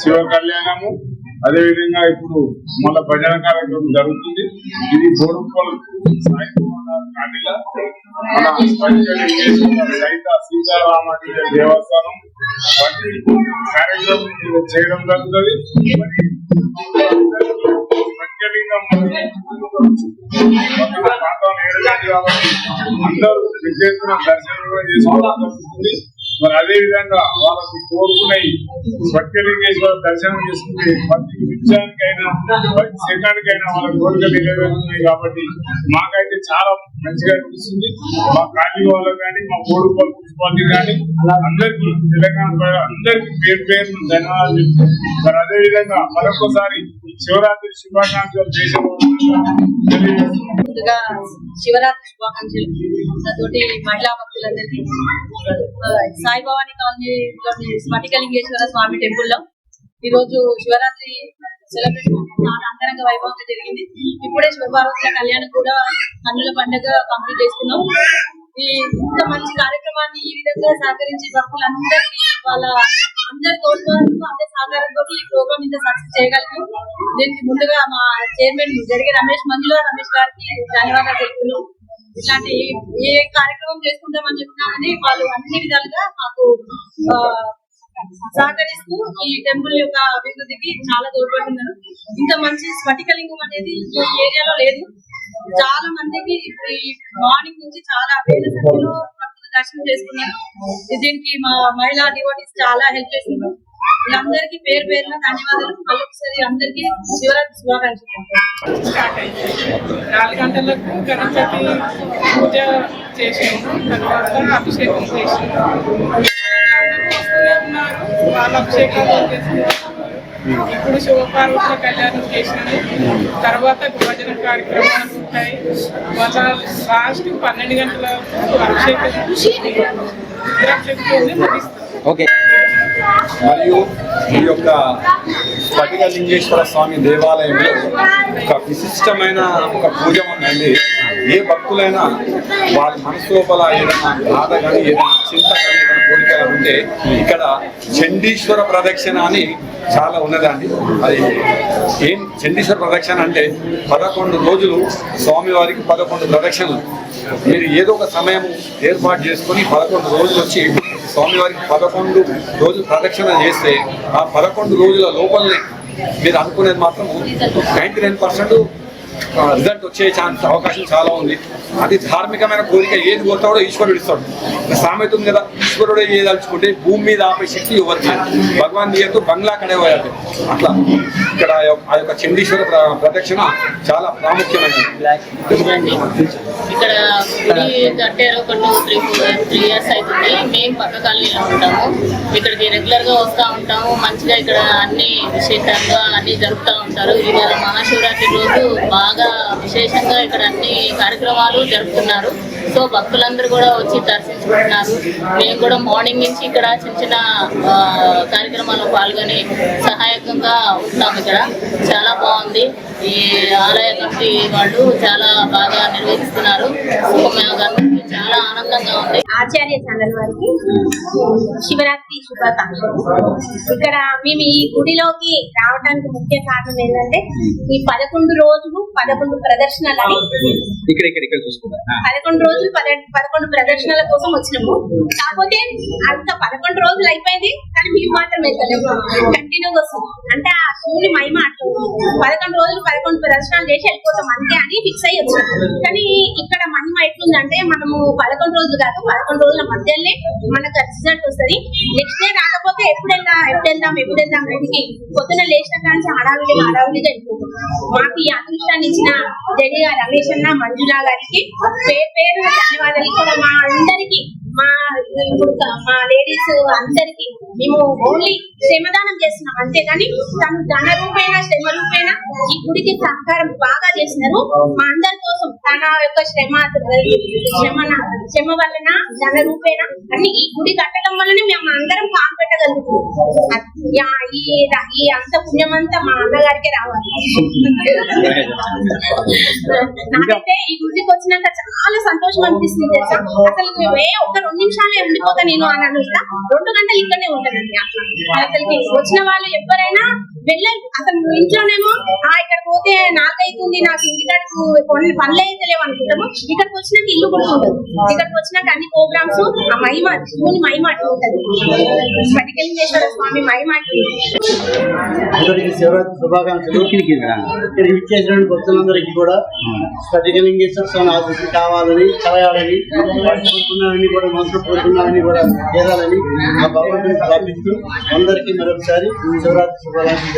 శివ కళ్యాణము అదే విధంగా ఇప్పుడు మళ్ళా భజన కార్యక్రమం జరుగుతుంది. ఇది బోడుప్పల్ సైత సీతారామయ్య దేవస్థానం వంటి కార్యక్రమం చేయడం జరుగుతుంది. కాబట్టి అందరూ విద్యార్థుల దర్శనం చేసుకోవడం జరుగుతుంది. మరి అదే విధంగా వాళ్ళకి కోరుకున్నాయి స్వచ్ఛలింగేశ్వర దర్శనం చేసుకుంటే ప్రతి నిమిషానికైనా ప్రతి సెకండ్కైనా వాళ్ళ కోరికలు నెరవేరుతున్నాయి. కాబట్టి మాకైతే చాలా మంచిగా అనిపిస్తుంది. మా కాలనీ వాళ్ళకి కానీ మా బోడుప్పల్ మున్సిపాలిటీ కానీ అందరికీ తెలంగాణ అందరికీ పేరు పేరు ధన్యవాదాలు చెప్తాం. మరి అదే విధంగా మరొకసారి శివరాత్రి శుభాకాంక్షలు దేశం శివరాత్రి శుభాకాంక్షలు తోటి మహిళా భక్తులందరికీ సాయిభవాని కాలనీలోని స్ఫటికలింగేశ్వర స్వామి టెంపుల్ లో ఈ రోజు శివరాత్రి సెలబ్రేషన్ చాలా అంగరంగ వైభవంగా జరిగింది. ఇప్పుడే శివపార్వతుల కళ్యాణం కూడా కన్నుల పండుగ కంప్లీట్ చేసుకున్నాం. ఈ ఇంత మంచి కార్యక్రమాన్ని ఈ విధంగా సహకరించి భక్తులందరికీ వాళ్ళ అందరి తోడ్పాటుతో అందరి సహకారంతో ఈ ప్రోగ్రామ్ ఇంత సక్సెస్ చేయగలిగాం. దీనికి ముందుగా మా చైర్మన్ జరిగే రమేష్ గారికి ధన్యవాదాలు తెలుపుతున్నాం. ఇట్లాంటి ఏ కార్యక్రమం చేసుకుంటామని చెప్పినా కానీ వాళ్ళు అన్ని విధాలుగా మాకు సహకరిస్తూ ఈ టెంపుల్ యొక్క అభివృద్ధికి చాలా తోడ్పడుతున్నారు. ఇంత మంచి స్ఫటికలింగం అనేది ఈ ఏరియాలో లేదు. చాలా మందికి ఈ మార్నింగ్ నుంచి చాలా వేల సంఖ్యలో దర్శనం చేసుకున్నారు. దీనికి మా మహిళా డివోటీస్ చాలా హెల్ప్ చేస్తున్నారు. వీళ్ళందరికీ పేరు పేరున ధన్యవాదాలు. మళ్ళొకసారి అందరికీ శివరాత్రి శుభాకాంక్షలు. 4 గంటలకు గణపతి పూజ చేసాము, తర్వాత అభిషేకం చేసాము. వస్తూనే ఉన్నారు. పాల అభిషేకాలు చేస్తున్నారు. ఇప్పుడు శివపార్వతుల కళ్యాణం చేసినాము. తర్వాత భోజన కార్యక్రమాలు ఉంటాయి. మళ్ళా లాస్ట్ 12 గంటల అభిషేకం ముగిస్తాం. ఓకే. మరియు ఈ యొక్క స్ఫటికలింగేశ్వర స్వామి దేవాలయంలో ఒక విశిష్టమైన ఒక పూజ ఉందండి. ఏ భక్తులైనా వాళ్ళ మనసు లోపల ఏదైనా బాధ కానీ ఏదైనా చింత కానీ ఏదైనా కోరిక ఉంటే ఇక్కడ చండీశ్వర ప్రదక్షిణ అని చాలా ఉన్నదండి. అది ఏం చండీశ్వర ప్రదక్షిణ అంటే 11 రోజులు స్వామివారికి 11 ప్రదక్షిణలు. మీరు ఏదో ఒక సమయం ఏర్పాటు చేసుకొని 11 రోజులు వచ్చి స్వామివారికి 11 రోజులు ప్రదక్షిణ చేస్తే ఆ 11 రోజుల లోపలనే మీరు అనుకునేది మాత్రం 99% రిజల్ట్ వచ్చే అవకాశం చాలా ఉంది. అది ధార్మికమైన కోరిక ఏది కోరుతాడో ఈశ్వరుడు ఇస్తాడు. సామెత ఉంది కదా, ఈశ్వరుడే ఏదలుచుకుంటే భూమి మీద ఆపే శక్తి ఎవరికి భగవాన్ దియ్యతో బంగ్లా కడేవారు. అట్లా ఇక్కడ ఆ యొక్క చండీశ్వర ప్రదక్షిణ చాలా ప్రాముఖ్యమైనది. ఇక్కడ గుడి కట్టారు ఒక 2-3 ఇయర్స్ అవుతుంది. మేము పక్క కాలనీలో ఉంటాము. ఇక్కడికి రెగ్యులర్ గా వస్తూ ఉంటాము. మంచిగా ఇక్కడ అన్ని విశేషంగా అన్ని జరుపుతూ ఉంటారు. ఇవాళ మహాశివరాత్రి రోజు బాగా విశేషంగా ఇక్కడ అన్ని కార్యక్రమాలు జరుపుతున్నారు. సో భక్తులందరూ కూడా వచ్చి దర్శించుకుంటున్నారు. మేము కూడా మార్నింగ్ నుంచి ఇక్కడ చిన్న చిన్న కార్యక్రమాల్లో పాల్గొని సహాయకంగా ఉంటున్నాము. ఇక్కడ చాలా బాగుంది. ఈ ఆలయ కమిటీ వాళ్ళు చాలా బాగా నిర్వహిస్తున్నారు. సో మేము చాలా ఆనందంగా ఉంది. ఆచార్య ఛానల్ వారికి శివరాత్రి శుభాకాంక్షలు. ఇక్కడ మేము ఈ గుడిలోకి రావడానికి ముఖ్య కారణం ఏంటంటే ఈ 11 రోజులు 11 ప్రదర్శనలని 11 రోజులు 11 ప్రదర్శనల కోసం వచ్చినాము. కాకపోతే అంత 11 రోజులు అయిపోయింది కానీ మేము మాత్రం వెళ్తలేము. కంటిన్యూగా వస్తాం. అంటే ఆ శివుని మహిమ అట్లా 11 రోజులు 11 ప్రదర్శనలు చేసి వెళ్ళిపోతాం అంతే అని ఫిక్స్ అయ్యి వచ్చాము. కానీ ఇక్కడ మహిమ ఎట్లుందంటే మనము 11 రోజులు కాదు 11 రోజుల మధ్యలోనే మనకు రిజల్ట్ వస్తుంది. నెక్స్ట్ డే రాకపోతే ఎప్పుడు వెళ్దాం ఇంటికి పొద్దున లేచిన కానీ హడావిడిగా వెళ్ళిపోతాం. మాకు ఈ అదృష్టాన్ని ఇచ్చిన జడిగా రమేష్ అన్న మంజులా గారికి పేరు ధన్యవాదాలు. ఇక్కడ మా అందరికి మా లేడీస్ అందరికి మేము ఓన్లీ శ్రమదానం చేస్తున్నాం అంతేగాని తను ధన రూపేణ శ్రమ రూపేణ ఈ గుడికి సహకారం బాగా చేసినారు. మా అందరి కోసం తన యొక్క శ్రమ వలన ధన రూపేణ అన్ని ఈ గుడి కట్టడం వల్లనే మేము అందరం కాలు పెట్టగలుగుతున్నాం. ఈ అంత పుణ్యమంతా మా అన్నగారికే రావాలి. నాకైతే ఈ గుడికి వచ్చినాక చాలా సంతోషం అనిపిస్తుంది తెలుసా. అసలు ఒక 2 నిమిషాలే ఉండిపోతా నేను అని అనుకుంటా. 2 గంటలు ఇక్కడనే ఉంటానండి. అట్లా అసలు వచ్చిన వాళ్ళు ఎవరైనా వెళ్ళాలి. అసలు ఇంట్లోనేమో ఇక్కడ పోతే నాకైతుంది నాకు ఇంటికాడకు కొన్ని పనులు అయితే లేవు అనుకుంటాము. ఇక్కడికి వచ్చినాక ఇల్లు కూడా ఉండదు. ఇక్కడికి వచ్చినాక అన్ని ప్రోగ్రామ్స్ ఆ మహిమ శివుని మహిమ అట్లా ఉంటుంది. స్ఫటికలింగేశ్వర స్వామి మహిమ అందరికి శివరాత్రి శుభాకాంక్షలు. ఇక్కడ ఇచ్చేసిన భక్తులందరికీ కూడా స్ఫటికలింగేశ్వర స్వామి ఆశీస్సులు కావాలని కలగాలని కోరుకున్నారని కూడా మనసులో కోరుకున్నారని కూడా చేరాలని ఆ భగవంతుని ప్రార్థిస్తూ అందరికీ మరొకసారి శివరాత్రి శుభాకాంక్షలు.